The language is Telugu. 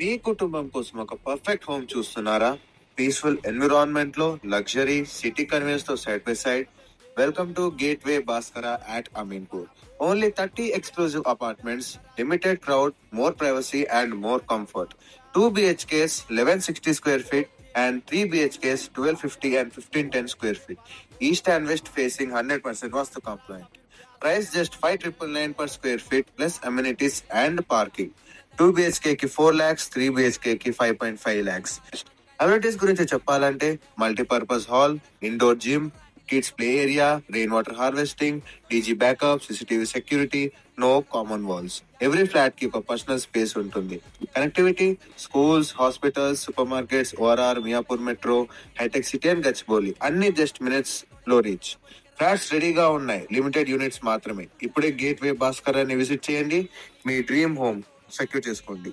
మీ కుటుంబం కోసం ఒక పర్ఫెక్ట్ హోమ్ చూస్తున్నారా? పీస్ఫుల్ ఎన్విరాన్మెంట్ లో లగ్జరీ సిటీ కన్వీనియన్స్ తో side by side. Welcome to gateway Bhaskara at Aminpur. Only 30 exclusive apartments, limited crowd, more privacy and more comfort. 2 BHKs 1160 square feet and 3 BHKs 1250 and 1510 square feet. East and west facing 100% vastu compliant. Price just 5,999 per square feet plus amenities and parking. 2 BHK కి 4 lakhs, 3 BHK కి 5.5 lakhs. అమ్యూనిటీస్ గురించి చెప్పాలంటే multipurpose hall, indoor gym, kids play area, rain water harvesting, DG backup, CCTV security, no common walls. Every flat కి ఒక పర్సనల్ స్పేస్ ఉంటుంది. Connectivity schools, hospitals, super markets, ORR, Miyapur metro, హైటెక్ సిటీ అండ్ గచ్చిబౌలి అన్ని జస్ట్ మినిట్స్ లో రీచ్. ఫ్లాట్స్ రెడీగా ఉన్నాయి, లిమిటెడ్ యూనిట్స్ మాత్రమే. ఇప్పుడే గేట్వే భాస్కర్ అని విజిట్ చేయండి, మీ డ్రీమ్ హోమ్ సెక్యూర్ చేసుకోండి.